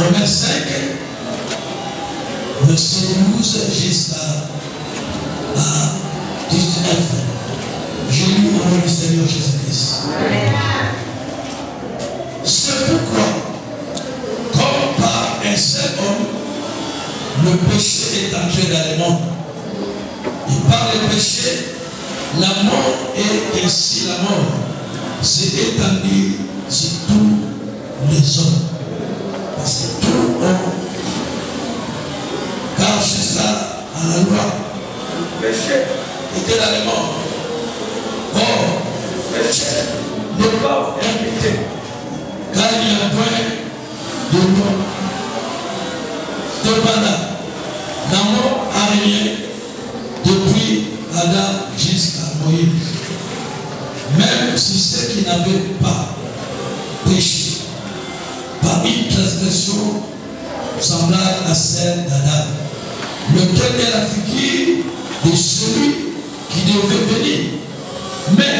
Romains 5, verset 12 jusqu'à 19. Je lis au nom du Seigneur Jésus-Christ. C'est pourquoi, comme par un seul homme, le péché est entré dans le monde. Et par le péché, la mort est ainsi la mort s'est étendue sur tous les hommes. Parce que tout homme, car jusqu'à la loi, le péché était dans le monde. Or, le péché n'est pas imputé, car il n'y a point de mort. Cependant, la mort a régné depuis Adam jusqu'à Moïse. Même si ceux qui n'avaient pas péché par une transgression semblable à celle d'Adam, lequel est la figure de celui qui devait venir. Mais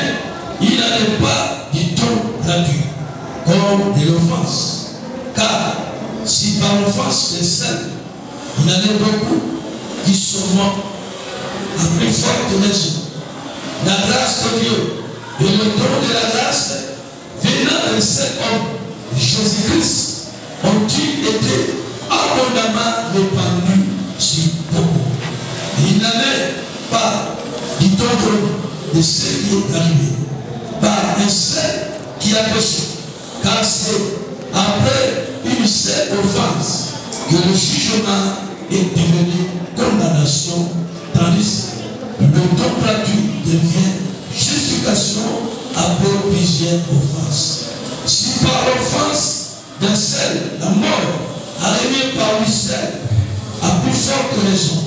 il n'allait pas du tout gratuit, comme de l'offense. Car si par l'offense des saints, il y en a beaucoup qui sont morts, à plus forte raison, la grâce de Dieu et le don de la grâce venant d'un seul homme, Jésus-Christ, ont-ils été abondamment répandus sur beaucoup. Il n'en est pas du tout de ce qui est arrivé par un seul qui a péché, car c'est après une seule offense que le jugement est devenu condamnation, tandis que le don gratuit devient justification après plusieurs offenses. Si par l'offense d'un seul, la mort a régné par lui seul, à plus forte raison,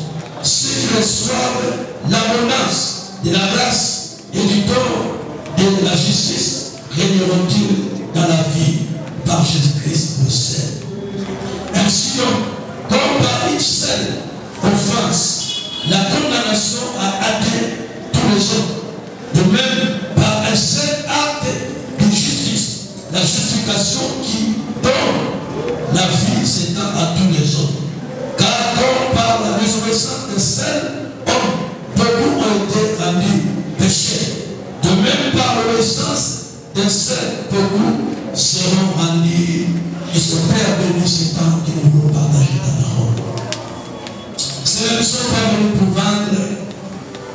ceux qui reçoivent l'abondance de la grâce et du don de la justice régneront-ils dans la vie par Jésus-Christ le seul. Ainsi donc, comme par une seule offense, la condamnation a atteint tous les hommes. De même, par un seul acte de justice, la justification qui donne la vie s'étend à tous les hommes. Car comme par la résurrection d'un seul homme, beaucoup ont été rendus péchés. De même, par l'obéissance d'un seul, beaucoup seront rendus. Et ce Père béni ce temps que nous voulons partager ta parole. Seigneur, nous ne sommes pas venus pour vendre,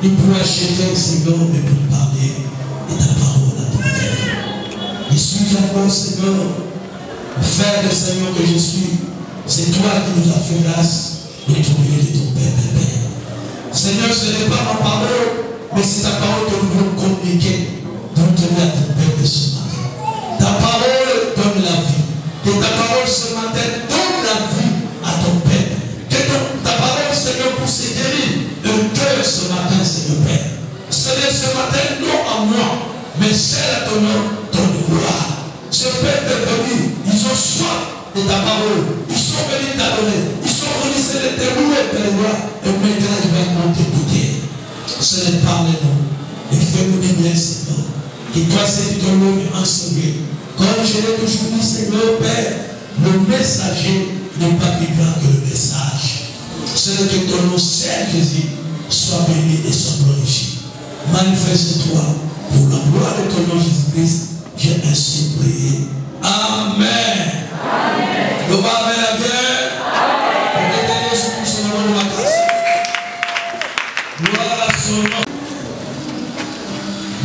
ni pour acheter, Seigneur, mais pour parler de ta parole à ton Père. Je suis encore, Seigneur, le frère de Seigneur que je suis. C'est toi qui nous as fait grâce de trouver de ton Père, Père. Seigneur, ce n'est pas ma parole, mais c'est ta parole que nous voulons communiquer. Donne-le à ton Père de ce matin. Ta parole donne la vie. Que ta parole ce matin donne la vie à ton Père. Que ta parole, Seigneur, puisse guérir le cœur ce matin, Seigneur Père. Seigneur, ce matin, non à moi, mais celle à ton nom, ton gloire. Ce Père est venu, ils ont soif de ta parole. Ils sont venus t'adorer. Ils sont venus se te louer, Père gloire. Et maintenant, ils vont t'écouter. Seigneur, parle-nous. Et fais-nous des bien, Seigneur. Et toi, c'est ton nom enseigné. Comme je l'ai toujours dit, Seigneur Père, le messager n'est pas plus grand que le message. Seigneur, que ton nom, Seigneur Jésus, soit béni et soit glorifié. Manifeste-toi pour la gloire de ton nom Jésus-Christ. J'ai ainsi prié. Amen. Amen. Le bas avec la bière. Gloire à son nom.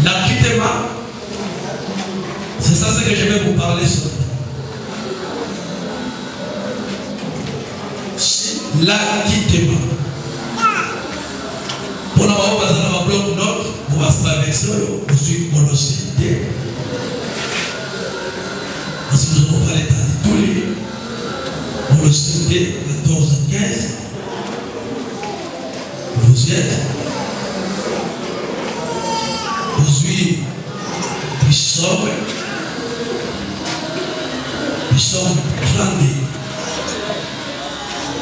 L'acquittement. C'est ça ce que je vais vous parler ce matin. L'acquittement. Pour la parole, on va bloquer notre, on va se traverser, ensuite on va se dire. Parce que nous allons parler dans tous les livres. On le citer 14 à 15. Vous y êtes. Aujourd'hui, Psaume 32.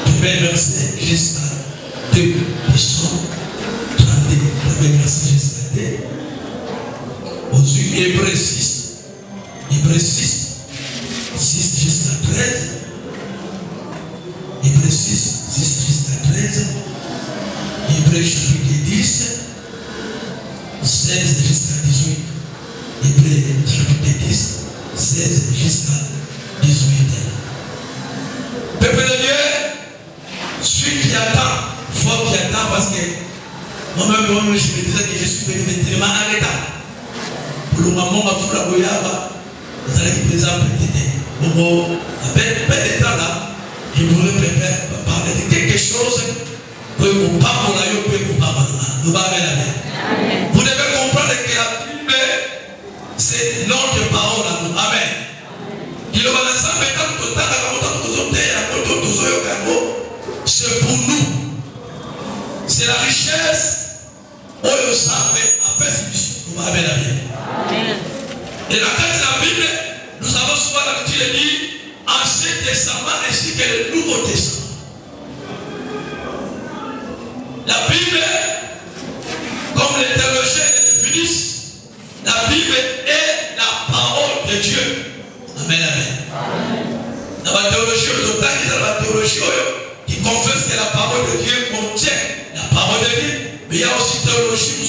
Premier verset jusqu'à 2. Psaume 32. Premier verset jusqu'à 2. Aujourd'hui, Hébreux 6. Hébreux 6. 6 jusqu'à 13. Hébreux 6, 10 jusqu'à 13. Hébreux chapitre 10, 16 jusqu'à 18. Hébreux chapitre 10, 16 jusqu'à 18. Peuple de Dieu, celui qui attend, il faut qu'il attend parce que moi-même, je me disais que je suis venu tellement en état. Pour le moment, je suis venu vous allez présenter peut-être. Avec peu de temps là, je voudrais parler de quelque chose pour vous parler, pour vous parler. Vous devez comprendre que la Bible, c'est notre parole à nous. Amen. C'est pour nous. C'est la richesse. Et la carte de la Bible, nous avons souvent l'habitude de dire Ancien Testament ainsi que le Nouveau Testament. La Bible, comme les théologiens le définissent, la Bible est la parole de Dieu. Amen, amen. Dans la théologie, la théologie qui confesse que la parole de Dieu contient la parole de Dieu. Mais il y a aussi théologie où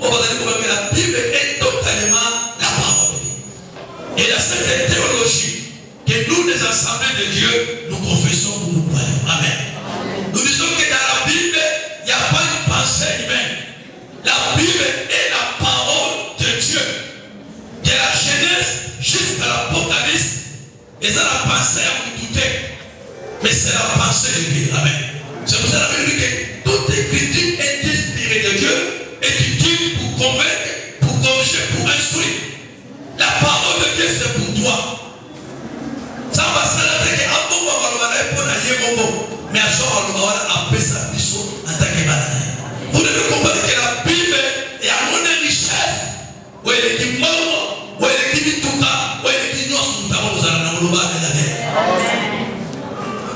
on va dire que la Bible est totalement la parole de Dieu. Et la cette théologie que nous, les assemblées de Dieu, nous confessons pour nous croyons. Amen. Nous disons que dans la Bible, il n'y a pas une pensée humaine. La Bible est la parole de Dieu. De la Genèse jusqu'à l'Apocalypse. Et ça, la pensée à vous douter. Mais c'est la pensée de Dieu. Amen. C'est pour ça que la Bible dit que toute écriture est inspirée de Dieu et utile pour convaincre, pour corriger, pour instruire. La parole de Dieu, c'est pour toi. Ça va s'arrêter à bon moment, mais à ce moment, on va appeler ça biseau en tant que malade. Vous devez comprendre que la Bible est à mon richesse. Où elle est qui mort, où elle est qui tout cas, où elle est qui nous a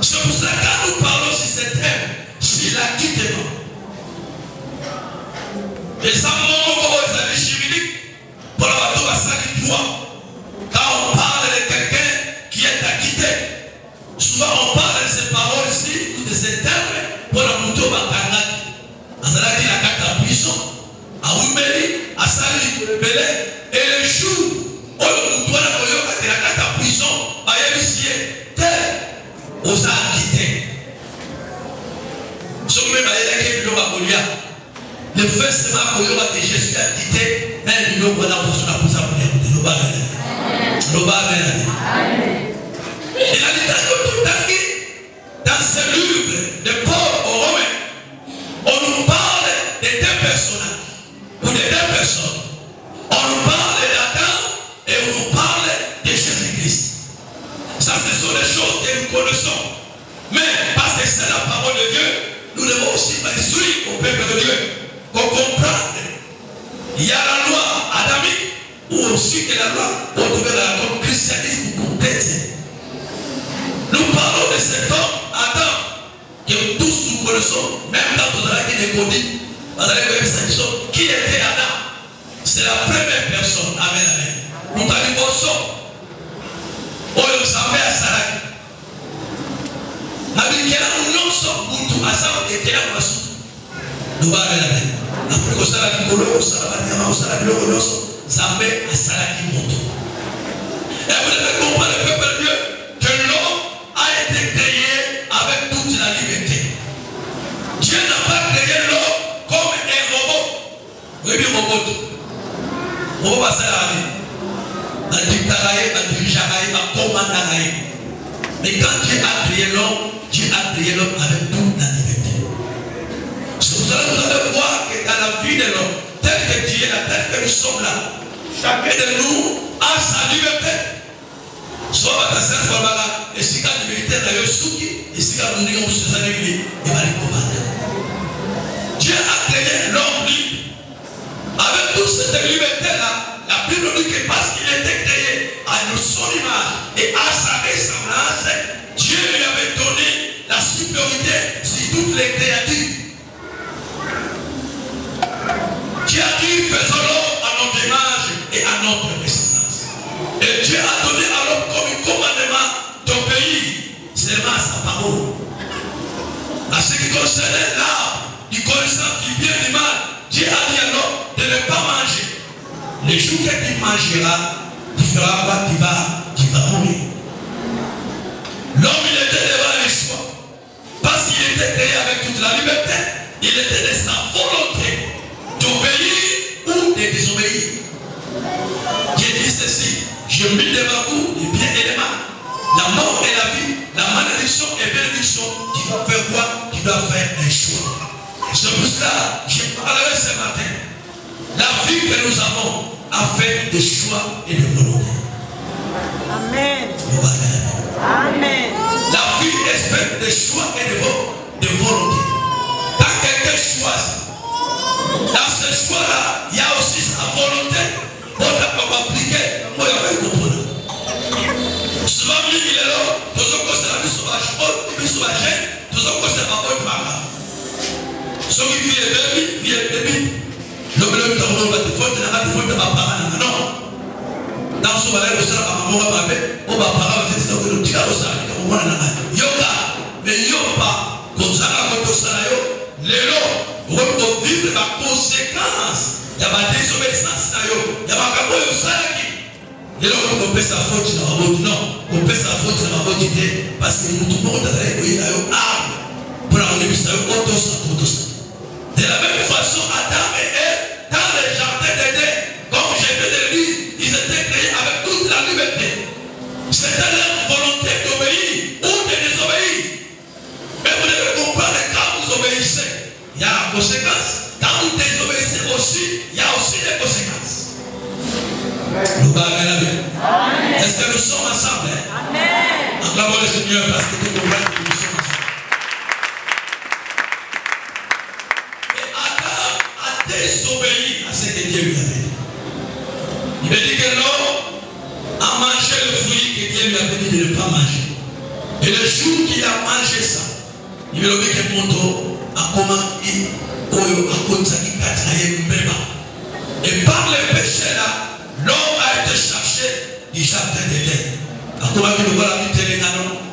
c'est pour ça que quand nous parlons sur ce thème, sur l'acquittement. Et ça, mon juridique, pour la bateau à 5 mois. Quand on parle de quelqu'un qui est acquitté, souvent on parle de ces paroles ici, ou de ces termes, pour la moto Bakangaki. En allant dire la carte à prison, à Oumeli, à Sali, Belé, et le jour où on doit la carte à prison, à Yabisier, tel, aux acquittés. Ce qui m'a dit que le fait c'est que Jésus a quitté, mais il nous a pour ça pour il a dit dans ce livre de Paul aux Romains, on nous parle de deux personnages ou de deux personnes. On nous parle d'Adam et on nous parle de Jésus-Christ. Ça, ce sont les choses que nous connaissons. Mais parce que c'est la parole de Dieu, nous devons aussi instruire au peuple de Dieu qu'on comprenne. Il y a la loi adamique, ou aussi que la loi comme christianisme complète. Nous parlons de cet homme, Adam, que tous nous connaissons, même dans notre langue de Cody, qui était Adam. C'est la première personne. Amen, amen. Nous allons aussi. Oyo sambe asaraki. Abikela unonso mutu asawa ekela masu. Dubabe na bene. Après kosala kikolo kosala nyama kosala biloko nyonso, sambe asaraki mutu. Et vous devez comprendre le peuple de Dieu que l'homme a été créé avec toute la liberté. Dieu n'a pas créé l'homme comme un robot. Oui, bien robot. Robot va s'arrêter. Mais quand Dieu a créé l'homme avec toute la liberté. C'est pour ça que vous allez voir que dans la vie de l'homme, tel que Dieu est là, tel que nous sommes là, chacun de nous a sa liberté. Soit dans cette fois-là, et si la liberté est Yosuki, et si la liberté est Dieu a créé l'homme libre. Avec toute cette liberté-là, la Bible dit que parce qu'il était créé à son image et à sa ressemblance, Dieu lui avait donné la supériorité sur toutes les créatures. Dieu a dit faisons l'homme à notre image et à notre ressemblance. Et Dieu a donné à l'homme comme un commandement d'obéir seulement à sa parole. concernait l'arbre du connaissance du bien et du mal, Dieu a dit à l'homme de ne pas manger. Le jour que tu mangeras, tu feras quoi? Tu vas mourir. L'homme, il était devant le choix. Parce qu'il était créé avec toute la liberté, il était de sa volonté d'obéir ou de désobéir. Dieu dit ceci: je mis devant vous les biens et les mal, la mort et la vie, la malédiction et bénédiction. Tu dois faire quoi? Tu dois faire un choix. C'est pour ça que je parlerai ce matin. La vie que nous avons a fait des choix et des volontés. Amen. Amen. La vie est faite de choix et de volonté. Quand quelqu'un choisit, dans ce choix-là, il y a aussi sa volonté pour appliquer, pour comprendre. Souvent, il est là, tous les conseils de sauvage, tous les conseils de parole. Ceux qui vivent bébé, le bleu de la faute, la faute de ma parole, non. Dans ce balai, vous savez, on va parler, on va parler, c'est ça que nous disons, on va parler. Yoga, mais yoga, comme ça, quand on s'en les lots, on va vivre la conséquence. Il y a ma désobéissance, il y a ma capote, les lots, on peut sa faute, non, on peut sa faute, parce que nous, tout le monde a dit, pour la réussite, de la même façon, Adam et Ève, dans le jardin d'Éden, comme je viens de le dire, ils étaient créés avec toute la liberté. C'était leur volonté d'obéir ou de désobéir. Mais vous devez comprendre que quand vous obéissez, il y a la conséquence. Quand vous désobéissez aussi, il y a aussi des conséquences. Est-ce que nous sommes ensemble? Amen. Acclamons le Seigneur parce que nous comprenons que nous sommes ensemble. Et Adam a désobéi à ce que Dieu lui avait dit. Il veut dire que l'homme a mangé le fruit que Dieu lui avait dit de ne pas manger. Et le jour qu'il a mangé ça, il veut dire que mon dos a commencé et par le péché là, l'homme a été cherché du jardin d'Éden.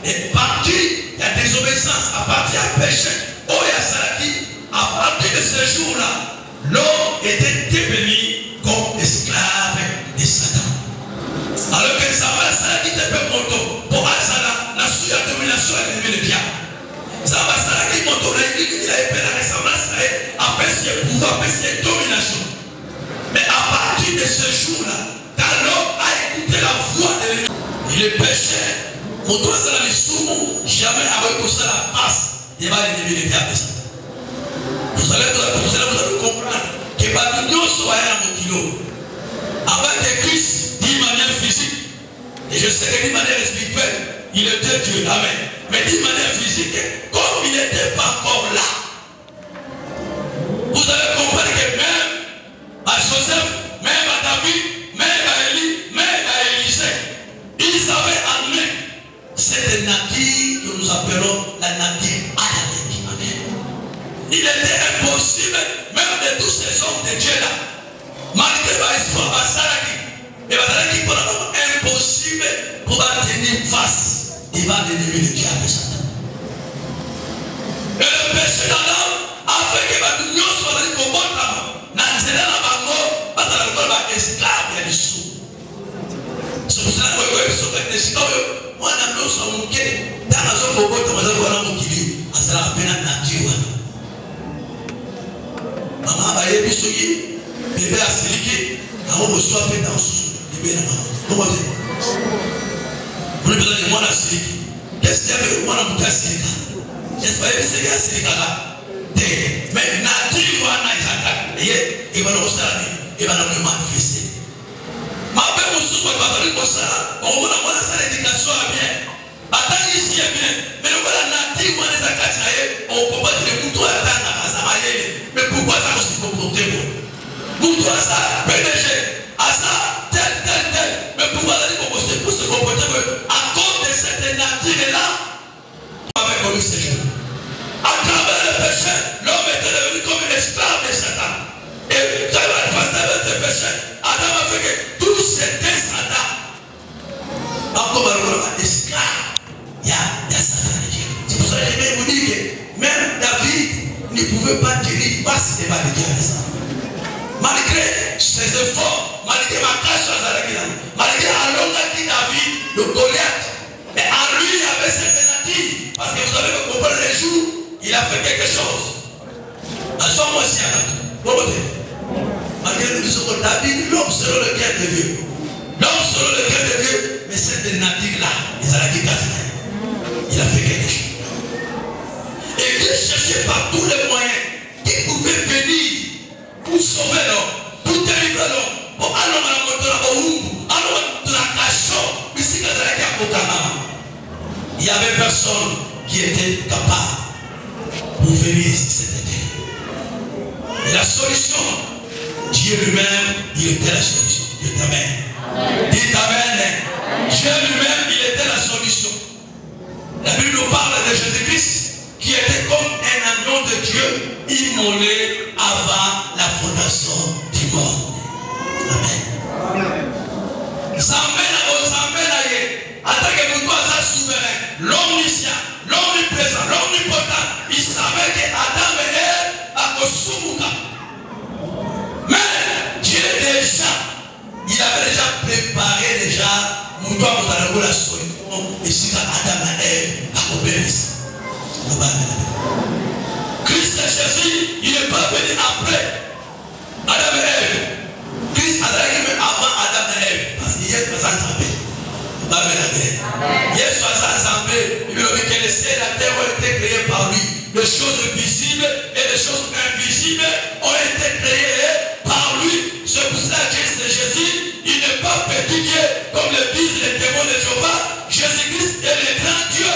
Et parti, il y a désobéissance, à partir du péché, à partir de ce jour-là, l'homme était devenu comme esclave de Satan. Alors que ça va, ça dit te peut monter pour Asala, la domination est devenue le diable. Ça va, ça dit monter, il a fait la ressemblance, après c'est pouvoir, après c'est domination. Mais à partir de ce jour-là, quand l'homme a écouté la voix de l'ennemi, il est péché, on doit se la soumettre, jamais avec tout ça la face, il va l'ennemi le diable. Vous allez comprendre que l'union soit un kilo. Avec Christ, d'une manière physique, et je sais que d'une manière spirituelle, il était Dieu, amen. Mais d'une manière physique, comme il n'était pas encore là, vous allez comprendre que même à Joseph, même à David, même à Élie, même à Élisée, ils avaient amené cette nature que nous appelons la nature adamique. Amen. Il était impossible, même de tous ces hommes de Dieu là, malgré l'histoire de Saraki, et Saraki pour impossible pour tenir face devant l'ennemi de Dieu avec Satan. Et le péché d'Adam a fait que l'union soit dans le combat. Esclave ya biso. So ça we so que des sikoyo mwana mloso munke tana zo kobota mazazo wana mukili asala pena nature wana. Mama ba ye biso yi bébé asiliki aho boso apena osusu bébé na mama. Comment dire? Vous le besoin de mwana asiliki. Qu'est-ce qu'il y a mwana mukasilika? Est-ce que c'est asilika là? Mais nature wana isaka. Et va le restaurant. Et va le manifester. Ma belle moussou, on va faire comme ça. On va voir ça, l'éducation est bien. Attends ici est bien. Mais le voilà natif, on les a cassés. On peut pas dire que tout est dans la casa. Mais pourquoi ça se comporte bon? Pour toi ça, PDG, à ça, tel. Mais pourquoi ça se comporte bon? À cause de cette nature-là, on va faire comme ce jour. À travers le péché, l'homme est devenu comme un esclave de Satan. Et ça va passer avec ce péché. Adam a fait que tout c'était Satan. Encore un esclave. Il y a Satan. C'est pour ça que je vais vous dire que même David, Malgré Alonga qui David, le Goliath. Mais en lui, il y avait cette nature. Parce que vous avez compris les jours, il a fait quelque chose. En ce moment aussi, malgré nous disons que David, l'homme selon le cœur de Dieu. L'homme selon le cœur de Dieu, mais cette nature-là, il a fait quelque chose. Et Dieu cherchait par tous les moyens qui pouvaient venir pour sauver l'homme, pour délivrer l'homme. Il n'y avait personne qui était capable pour venir cette terre. Et la solution, Dieu lui-même, il était la solution. Dites Amen. Dites Amen. Dieu lui-même, il était la solution. La Bible nous parle de Jésus-Christ qui était comme un agneau de Dieu immolé avant la fondation du monde. Amen. L'omniscient, l'omniprésent, l'omnipotent, il savait que Adam et Ève à Kosumuka. Mais Dieu déjà, il avait déjà préparé la solution et si Adam et Ève à obéir. Christ Jésus, il n'est pas venu après Adam et Ève. Christ a arrivé avant Adam et Ève parce qu'il est présent en paix. Yes, il veut dire que les cieux et la terre ont été créés par lui. Les choses visibles et les choses invisibles ont été créées par lui. C'est pour cela que c'est Jésus. Il n'est pas petit Dieu comme le disent les témoins de Jéhovah. Jésus-Christ est le grand Dieu.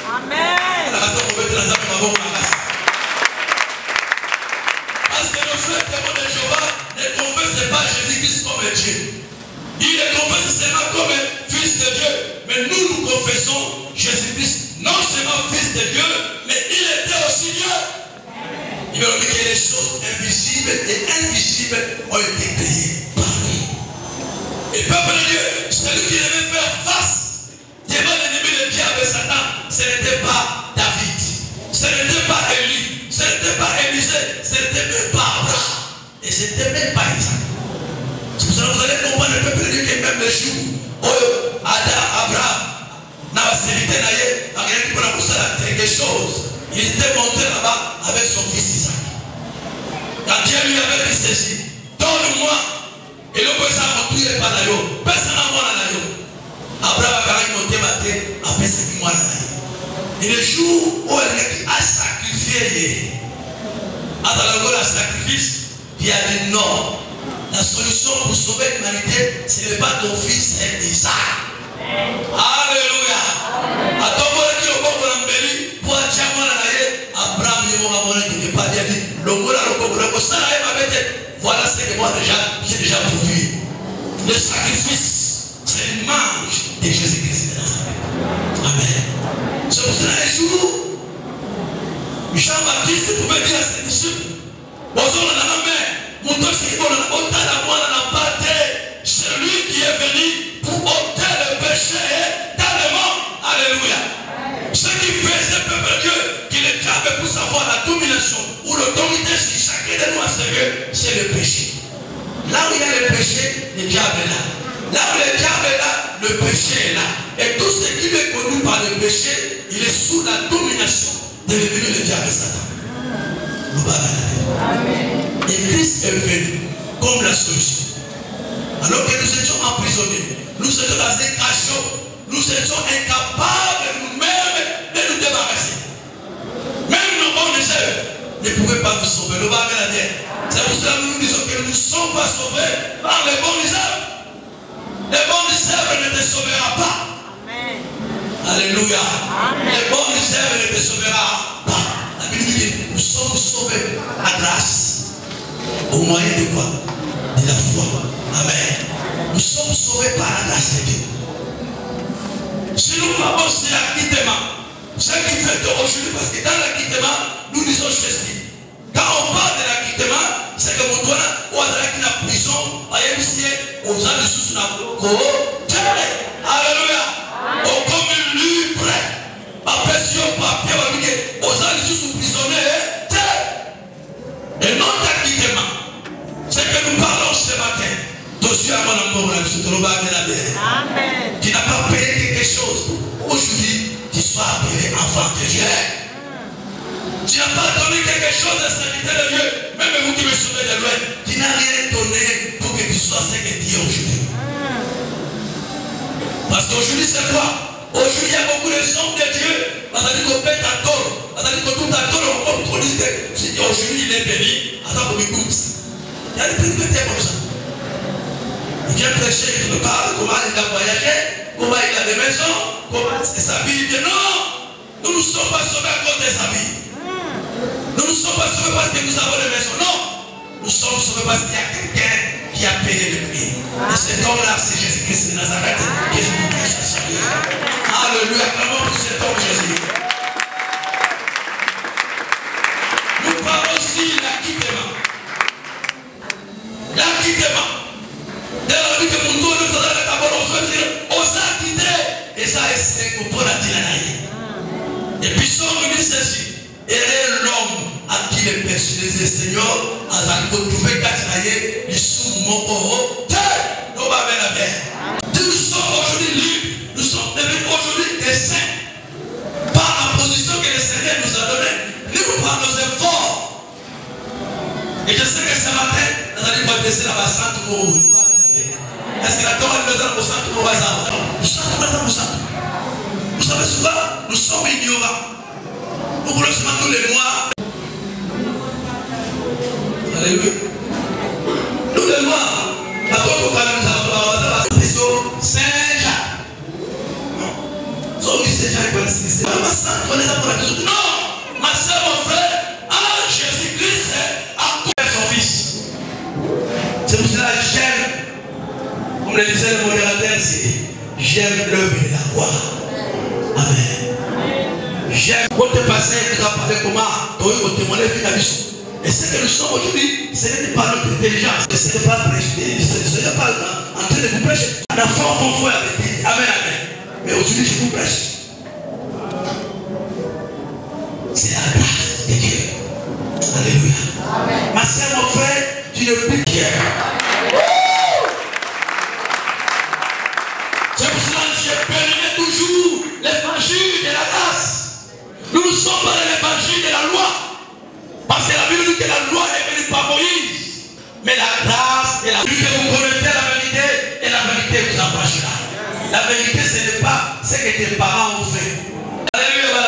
Amen. Parce que nos frères témoins de Jéhovah ne confessent pas Jésus-Christ comme Dieu. Il le confesse seulement comme fils de Dieu. Mais nous confessons Jésus-Christ non seulement fils de Dieu, mais il était aussi Dieu. Il veut dire que les choses invisibles et invisibles ont été créées par lui. Et peuple de Dieu, celui qui devait faire face devant l'ennemi de Dieu avec Satan, ce n'était pas David, ce n'était pas Élie, ce n'était pas Élisée, ce n'était même pas Abraham, et ce n'était même pas Isaac. C'est pour ça que vous allez comprendre le peuple de Dieu qui même les jours où Abraham n'a pas sévité quelque chose. Il était monté là-bas avec son fils Isaac. Quand Dieu lui avait dit ceci, donne-moi. Et le président a montré par la yo. Personne n'a moi la yo. Abraham a monté ma tête, après ce qui moi la yo. Et le jour où elle a sacrifié, à la sacrifice, il a dit non. La solution pour sauver l'humanité, ce n'est pas ton fils, c'est Isaac. Alléluia. Abraham voilà ce que moi j'ai déjà prouvé. Le sacrifice, c'est l'image de Jésus-Christ. Amen. C'est pour cela un jour, Jean-Baptiste pouvait dire à ses disciples, c'est lui qui est venu pour ôter le péché dans le monde. Alléluia. Ce qui fait ce peuple de Dieu, qu'il est capable pour savoir la domination ou l'autorité sur chacun de nous à sérieux, c'est le péché. Là où il y a le péché, le diable est là. Là où le diable est là, le péché est là. Et tout ce qui est connu par le péché, il est sous la domination de l'ennemi le diable et Satan. Amen. Et Christ est venu comme la solution. Alors que nous étions emprisonnés, nous étions dans des cachots, nous étions incapables nous-mêmes de nous débarrasser. Même nos bons œuvres ne pouvaient pas nous sauver. C'est pour cela que nous disons que nous ne sommes pas sauvés par les bonnes œuvres. Les bonnes œuvres ne te sauvera pas. Amen. Alléluia. Amen. Les bonnes œuvres ne te sauvera pas. La Bible dit que nous sommes sauvés à grâce. Au moyen de quoi? De la foi. Amen. Nous sommes sauvés par la grâce de Dieu. Si nous parlons de l'acquittement, ce qui fait aujourd'hui, parce que dans l'acquittement, nous disons ceci. Quand on parle de l'acquittement, c'est que mon doigt, ou à la prison, aux gens de sous la alléluia. Au comme libre, après si on papier, aux gens de sous prisonniers, et non d'acquittement. C'est que nous parlons ce matin. Amen. Tu n'as pas payé quelque chose. Aujourd'hui, tu sois appelé enfant de Dieu. Tu n'as pas donné quelque chose à serviteur de Dieu. Même vous qui me sauvez de loin, tu n'as rien donné pour que tu sois ce que tu es aujourd'hui. Parce qu'aujourd'hui, c'est quoi? Aujourd'hui, il y a beaucoup de hommes de Dieu. On a dit qu'on pète à tort. On a dit que tout à tort, on produit que si aujourd'hui il est béni, attends pour m'écouter. Il y a des prédicateurs comme ça. Il vient prêcher, il me parle, comment il a voyagé, comment il a des maisons, comment il s'habille. Non, nous ne sommes pas sauvés à cause des habits. Nous ne sommes pas sauvés parce que nous avons des maisons. Non, nous sommes sauvés parce qu'il y a quelqu'un qui a payé le prix. Et cet homme-là, c'est Jésus-Christ de Nazareth. Que je vous prêche à saluer. Alléluia, vraiment pour cet homme Jésus. Nous parlons aussi l'acquittement. L'acquittement. Dès lors que mon tour de faisant la cabane, on se dit, on s'est quitté. Et ça, c'est pour la tiranaïe. Et puis, son ministre ceci. Et l'homme à qui les personnes des Seigneur a retrouvé Katinaye, ils sont morts. Nous va vers la paix. Nous sommes aujourd'hui libres. Nous sommes devenus aujourd'hui des saints. Par la position que le Seigneur nous a donnée. Nous par nos efforts. Et je sais que ce matin, nous allons baisser la basse pour vous. Est-ce que la Torah nous a besoin pour nous? Nous sommes besoin. Vous savez souvent, nous sommes ignorants. Nous voulons seulement tous les mois. Alléluia. Tous les mois. La Torah nous a besoin. Saint-Jacques. Non. Sauf que Saint-Jacques va se dire. Non. Ma soeur, mon frère, en Jésus-Christ a coupé son fils. C'est pour cela que j'aime. Comme le disait le modérateur, c'est j'aime l'œuvre de la croix. Amen. J'aime votre passé qui a parlé comment tu as témoigné de la mission. Et ce que nous sommes aujourd'hui, ce n'est pas notre intelligence. Ce n'est pas prêcher. Ce n'est pas en train de vous prêcher. La foi qu'on fait avec lui. Amen, amen. Mais aujourd'hui, je vous prêche. C'est la grâce de Dieu. Alléluia. Amen. Ma soeur, mon frère, tu ne peux Dieu. C'est pour cela que j'ai béni toujours l'évangile de la grâce. Nous ne sommes pas dans l'évangile de la loi. Parce que la Bible dit que la loi est venue par Moïse. Mais la grâce et la vérité, vous connaissez la vérité et la vérité vous affranchira. La vérité, ce n'est pas ce que tes parents ont fait. Alléluia,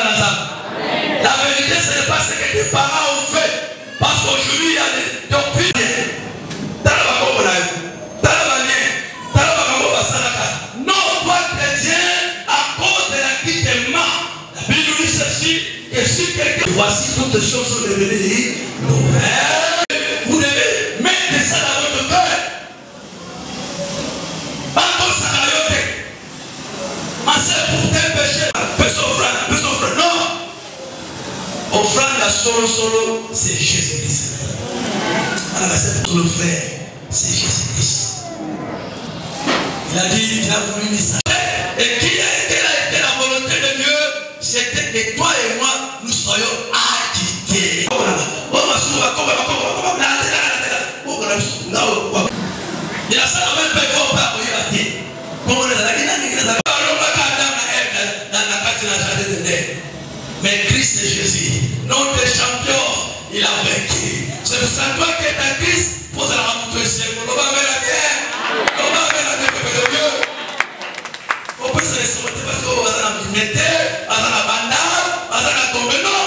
la vérité, ce n'est pas ce que tes parents ont fait. Parce qu'aujourd'hui, il y a des doctrines. Non, toi chrétien, à cause de l'acquittement, la Bible dit ceci, que si quelqu'un, voici toutes les choses sont devenues nouvelles. Vous devez mettre ça dans votre cœur. Pas comme ça dans votre cœur. Ma soeur, pour tes péchés, peu s'offre. Non. Offrande à solo, c'est Jésus-Christ. Alors, ma soeur, pour le frère, c'est Jésus-Christ. Il a dit, il a voulu lui savoir. Et qui a été la volonté de Dieu? C'était que toi et moi, nous soyons acquittés. Il a ça la même personne pas pour y aller. Mais Christ est Jésus, notre champion, il a vaincu. C'est pour ça que toi qui es à Christ, pose la main pour toi ici. On va vers la guerre. On va vers la guerre, peuple de Dieu. On peut se laisser monter parce qu'on va dans la mette, on va dans la bandade, on va dans la tombe, non.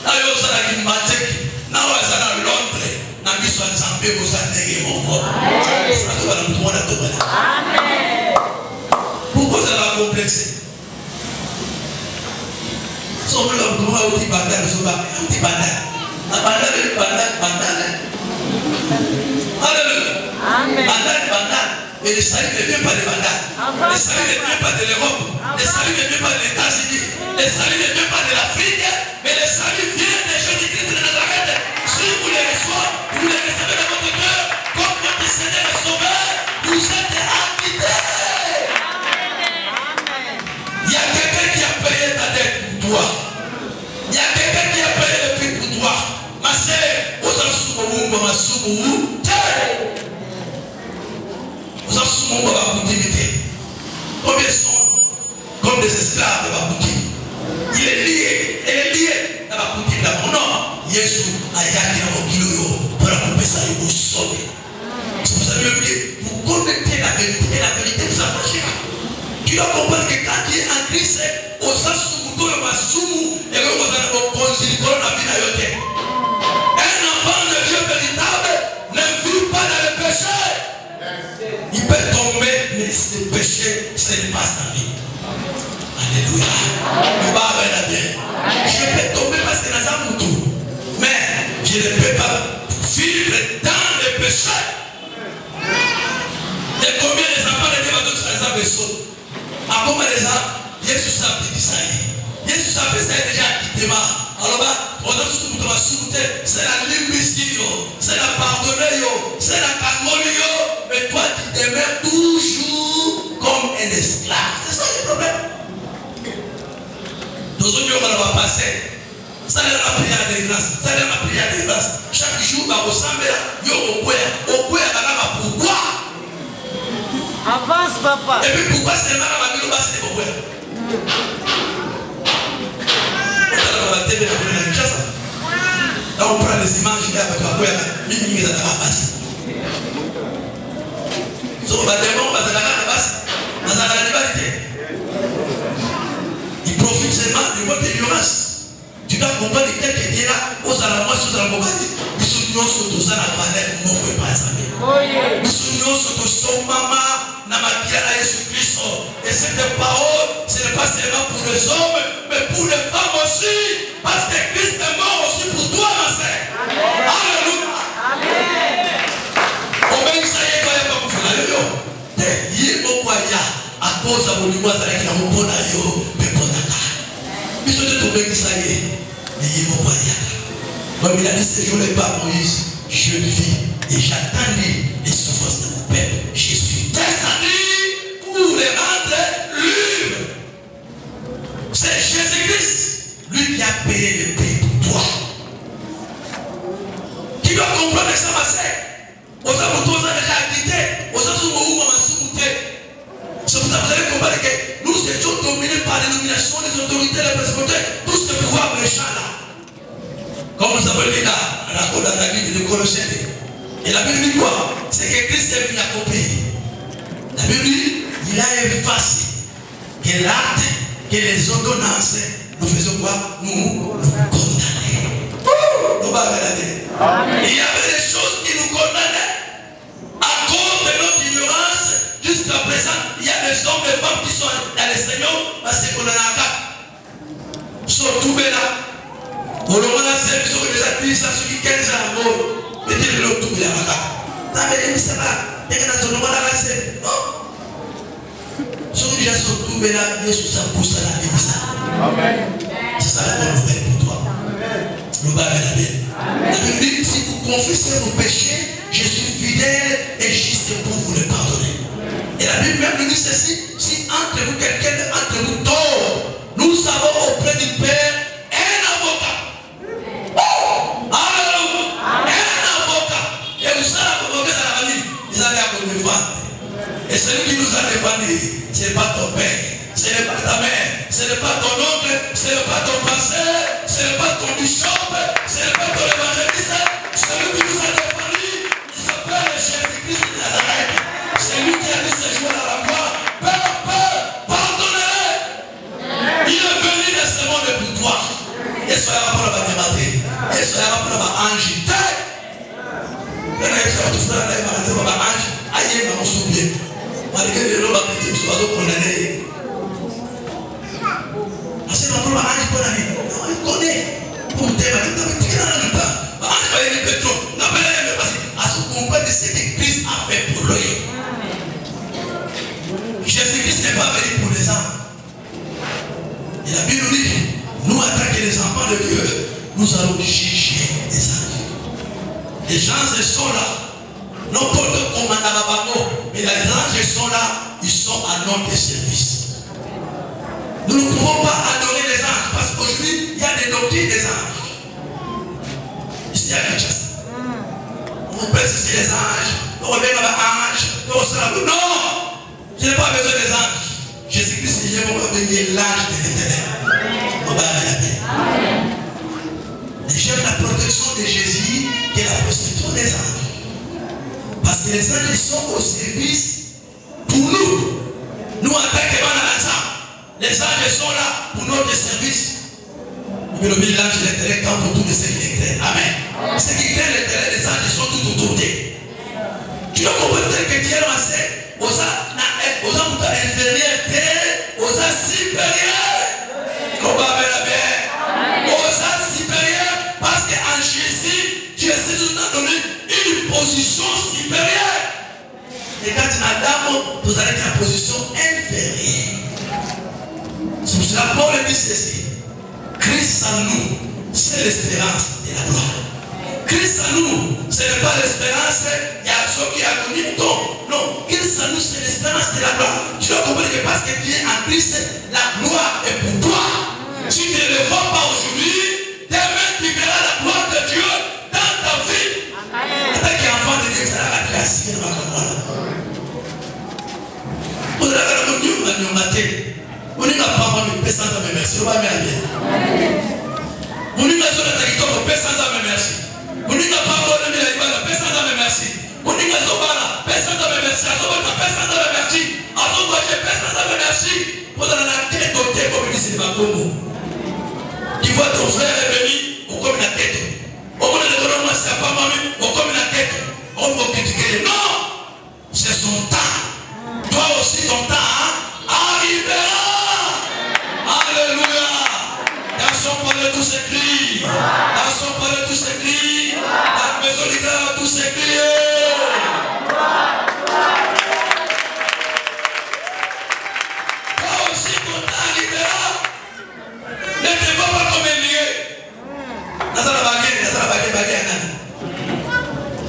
Là, il y a aussi la gymnastique. Là, on va dans Londres. Là, il y a des zambés pour s'enterrer mon corps. C'est là que on va nous demander à tomber là. Pourquoi ça va complexer? Si on veut nous demander au petit bandade, nous sommes un petit bandade. La bandade est bandade. Alléluia. Bandade. Mais le salut ne vient pas des bandades. Le salut ne vient pas de l'Europe. Le salut ne vient pas des États-Unis. Le salut ne vient pas de l'Afrique. Mais le salut vient de Jésus-Christ de Nazareth. Si vous les recevez, vous les recevez dans votre cœur, comme votre Seigneur est sauveur, vous êtes acquittés. Il y a quelqu'un qui a payé ta dette pour toi. Il y a quelqu'un qui a payé le prix pour toi. Ma sœur, vous avez souffert, ma souffert. Mungu abakutimite. Combien sont comme des esclaves de Bakuti? Il est lié, elle est liée à Bakuti. Non, Jésus a yaki na mokilo pour accomplir ça et vous sauver. C'est pour ça que je dis, vous connaissez la vérité et la vérité vous affranchira. Tu dois comprendre que quand tu es en Christ, au sens où tu es masumu et que vous avez un conciliation dans la vie de yote. Un enfant de Dieu véritable ne vit pas dans le péché. Il peut tomber, mais le péché, ce n'est pas sa vie. Alléluia. Je peux tomber parce que dans un moutou. Mais je ne peux pas vivre dans le péché. Et combien les enfants de Dieu vont dans un vaisseau? À comment les gens, Jésus s'appelle ça. Jésus s'appelle ça déjà quitté. Alors, on a tout le monde c'est la limite, c'est la pardonner, c'est la calmer, mais toi tu demeures toujours comme un esclave. C'est ça le problème. Nous on va passer. Ça c'est la prière de grâce. Ça c'est la prière de grâce. Chaque jour, on ressemble à pourquoi. Avance, papa. Et puis pourquoi c'est mal à ma vie, c'est pourquoi. Là, on prend les images là avec la voix, mimi à la base. So, on va démon, on va à la base, on va à la liberté. Il profite seulement de votre ignorance. Tu dois comprendre que quelqu'un qui est là, aux alamoi, aux alamoi, ils sont tous autour de la valeur, mon peuple pas jamais. Ils sont tous autour de maman, Namakia à Jésus-Christ. Et cette parole, ce n'est pas seulement pour les hommes, mais pour les femmes aussi. Parce que Christ est mort aussi pour toi, ma sœur. Alléluia. Amen. Obéissez, toi, il n'y a pas de problème. Il y a beaucoup à cause de mon niveau, avec la mobile, mais pour la carte. Mais je te obéissez, mais il y a beaucoup à comme il a dit ce jour-là par Moïse, je vis et j'attendais les souffrances de mon peuple. Je suis descendu pour les rendre libres. C'est Jésus-Christ, lui qui a payé le prix pour toi. Tu dois comprendre ça, ma sœur. Aux hommes, tous ont déjà quitté. Aux hommes, où on va se goûter. C'est pour ça que vous allez comprendre que nous étions dominés par l'illumination des autorités, les principautés, tout ce pouvoir méchant là. Comme nous avons dit là, dans la Bible de Colossiens. Et la Bible dit quoi? C'est que Christ est venu accomplir. La Bible dit, il a effacé que l'acte, que les ordonnances, nous faisons quoi? Nous condamner. Nous pas regarder. Il y avait des choses qui nous condamnaient à cause de notre ignorance. Jusqu'à présent, il y a des hommes et des femmes qui sont dans le Seigneur parce qu'on en a quatre. Surtout là. Pour le moment, c'est ce que déjà dit, ça suffit 15 ans à mort. Mettez le lot tout bien là. Ça veut dire, c'est là. Et que dans ce moment là, c'est. Non. Ce que déjà sont tout bien là, Jésus ça pousse à la vie. Amen. C'est ça la bonne nouvelle pour toi. Le bas est la bien. La Bible dit, si vous confessez vos péchés, je suis fidèle et juste pour vous les pardonner. Et la Bible même nous dit ceci, si entre vous, quelqu'un entre vous tort, nous avons auprès du Père un avocat. Et celui qui nous a défendu, ce n'est pas ton père, ce n'est pas ta mère, ce n'est pas ton oncle, ce n'est pas ton pasteur, ce n'est pas ton bishop, ce n'est pas ton évangéliste. Celui qui nous a défendu, il s'appelle Jésus-Christ de Nazareth. C'est lui qui a dit ce jour à la croix, Père, pardonnez-les. Il est venu dans ce monde pour toi. Et soyez rapport à ma démarrée. Et soyez rapport à ma ange. Malgré les lois qui sont condamnés. C'est ma propre ange pour l'année. Non, il connaît. Pour me dire, il n'a pas. Ange va aller pétro. N'a pas l'air de passer. À ce qu'on comprend ce que Christ a fait pour lui. Jésus-Christ n'est pas venu pour les âmes. Et la Bible dit, nous, en tant que les enfants de Dieu, nous allons juger les anges. Les anges sont là. Non pas de commandant, mais les anges sont là, ils sont à notre service. Nous ne pouvons pas adorer les anges parce qu'aujourd'hui, il y a des doctrines des anges. Ici à Kinshasa. On pèse ici les anges, on remet là-bas anges, on se lave. Non! Je n'ai pas besoin des anges. Jésus-Christ est venu pour devenir l'ange de l'Éternel. On va aller la paix. J'aime la protection de Jésus qui est la protection des anges. Parce que les anges sont au service pour nous. Nous, en tant que les anges sont là pour notre service. Mais le l'ange de l'Éternel campe autour de ceux qui l'éclairent. Amen. Ceux qui éclairent l'Éternel, les anges sont tout autour d'eux. Tu dois comprendre que Dieu a lancé aux inférieurs, aux supérieurs. Qu'on va vers la paix. Aux supérieurs. Parce qu'en Jésus nous a donné une position supérieure. Et quand tu as d'âme, vous allez être en position inférieure. C'est pour cela Paul dit ceci. Christ en nous, c'est l'espérance de la gloire. Christ en nous, ce n'est pas l'espérance, il y a ceux qui a connu ton. Non, Christ en nous, c'est l'espérance de la gloire. Tu dois comprendre que parce que tu es en Christ, la gloire est pour toi. Si tu ne le vois pas aujourd'hui, demain tu verras la gloire de Dieu dans ta vie. En tant qu'enfant de Dieu, ça va la grâce. Vous avez la gloire de Dieu. On n'a pas de paix sans me merci. On va bien bien. On n'a pas de paix sans me merci. On n'a pas de paix sans me merci. On n'a pas de paix sans me merci. On n'a pas de paix sans me merci. On n'a pas de paix sans me merci. On a la tête au thé comme dit c'est ma combo. Tu vois ton frère est venu, on comme la tête. On va le donner moi c'est pas moi on comme la tête. On va critiquer. Non, c'est son temps. Toi aussi ton temps arrivera. Alléluia. Dans son palais tout s'écrit. Dans son palais tout s'écrit. Dans la maison du Christ tout s'écrit. Toi aussi ton temps arrivera. Ne te vois pas comme un lié. Dans la baguette.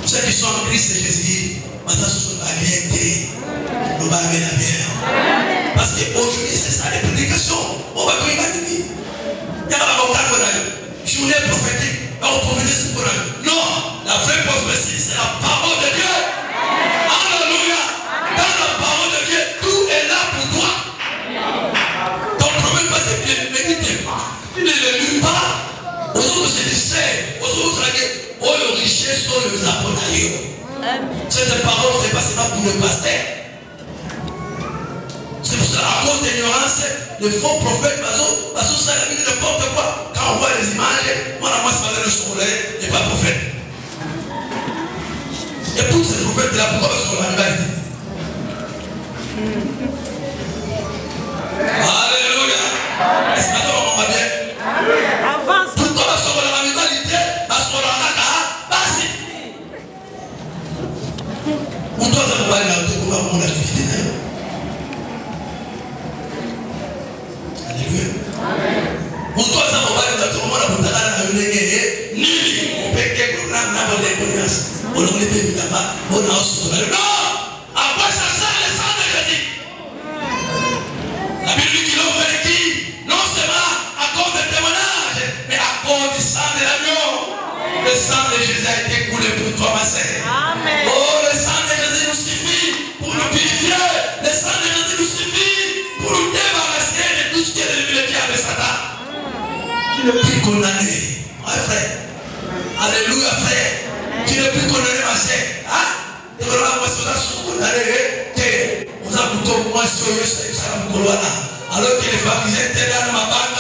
Ceux qui sont en Christ et Jésus, maintenant ce sont aliénés. Nous va amener la bière. Parce qu'aujourd'hui c'est ça les prédications. On va tout imaginer. Il y a un avocat pour eux. Journée prophétique. On va prophétiser pour eux. Non, la vraie prophétie, c'est la parole de Dieu. Alléluia. Dans la parole de Dieu, tout est là pour toi. Ton problème, c'est que tu ne médites pas. Tu ne le lis pas. Aux autres, c'est distrait. Aux autres, c'est que les richesses sont les apôtres. Cette parole, ce n'est pas seulement pour le pasteur. C'est pour cela, à cause de l'ignorance, les faux prophètes, parce que ça a mis n'importe quoi. Quand on voit les images, moi, c'est pas le soleil, il n'est pas prophète. Et pour ces prophètes-là, pourquoi parce qu'on l'a dit? Alléluia. Est-ce que on va bien? Avance. Pourquoi parce qu'on l'a dit? Parce qu'on l'a dit. On doit savoir là, on va voir l'activité d'ailleurs. On doit savoir que tout le monde a besoin de ni on peut quelque chose dans les connaissances. On ne peut pas. On a aussi non. Après ça, le sang de Jésus. La Bible dit qu'il a vaincu non seulement à cause du témoignage, mais à cause du sang de l'agneau. Le sang de Jésus a été coulé pour toi, ma sœur. Amen. Oh, le sang de Jésus nous suffit pour nous purifier. Le sang de Jésus nous suffit pour nous débarrasser de tout ce qui est le diable et Satan. Tu ne peux plus condamner, ouais, frère. Alléluia, frère. Tu ne peux plus condamner ma sœur. Hein? Et voilà, moi, c'est là, je suis condamné. On a plutôt moins sur eux, c'est ça, alors que les pharisiens étaient dans ma bande,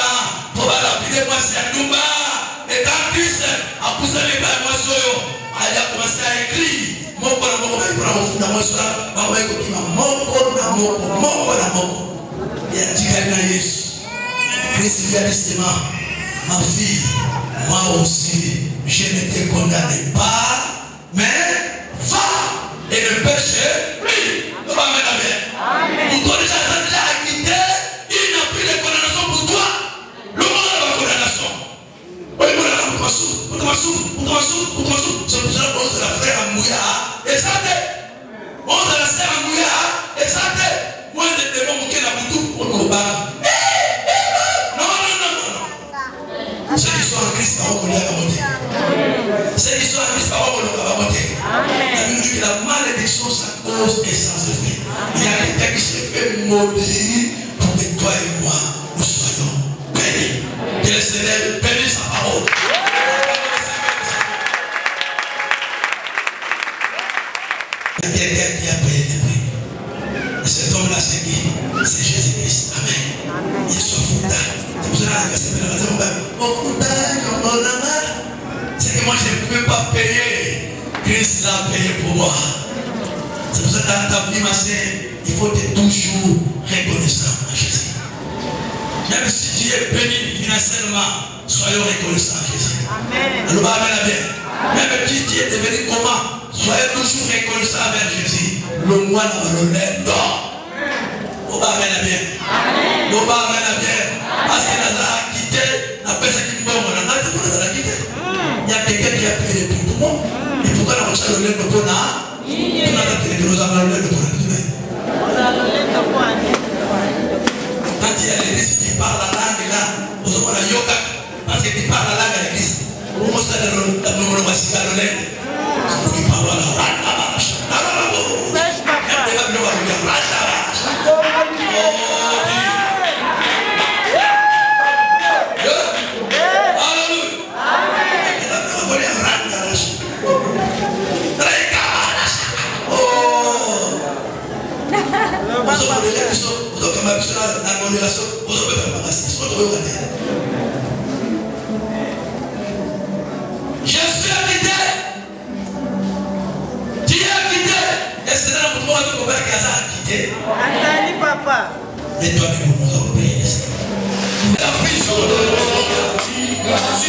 pour lapider moi, c'est un Dumba. Et quand Christ a poussé les bras, moi, sur eux, il a commencé à écrire. Mon corps, mon corps, mon corps, mon corps, il a dit à Jésus, Christ vient justement. Ma fille, moi aussi, je ne te condamne pas, mais va et ne péche plus. On va mettre la main. Pour toi, déjà acquitté, il n'a plus de condamnation pour toi. Le monde a la condamnation. Oui, c'est pour ça qu'on se la fait à Mouya. Et ça, on se la sert à Mouya. Et ça, moi, je te demande qu'il y a beaucoup pour nous battre. Ceux qui sont en Christ, on va monter. Ceux qui sont en Christ, on va monter. La Bible dit que la malédiction, ça cause et sans effet. Il y a quelqu'un qui se maudit pour que toi et moi, nous soyons bénis. Que le Seigneur bénisse sa parole. Il y a quelqu'un qui a payé des prix. Et cet homme-là, c'est qui? C'est Jésus-Christ. Amen. Il est sur Fouta. C'est pour cela que c'est que moi je ne peux pas payer. Christ l'a payé pour moi. C'est pour ça que dans ta vie, ma sœur, il faut être toujours reconnaissant à Jésus. Même si Dieu est béni financièrement, soyons reconnaissants à Jésus. Amen. Alors, amen, amen. Même si Dieu est devenu comment, soyez toujours reconnaissants envers Jésus. Le moine va le lait d'or. Amen, amen. Amen, amen. Parce que nous avons quitté la personne qui nous a quitté. Il y a quelqu'un qui a payé pour moi. Et pourquoi nous avons le lait de pour nous? Nous avons le lait de pour nous. Quand il y a l'église qui parle la langue là, nous avons la yoga. Parce que tu parles la langue à l'église. Nous avons le lait. C'est qui parle la langue. Je suis habité. Dieu a quitté. Est-ce que dans le monde de Koba qui a quitté? Attendez, papa. Et toi-même, nous avons payé. La prison de Merci.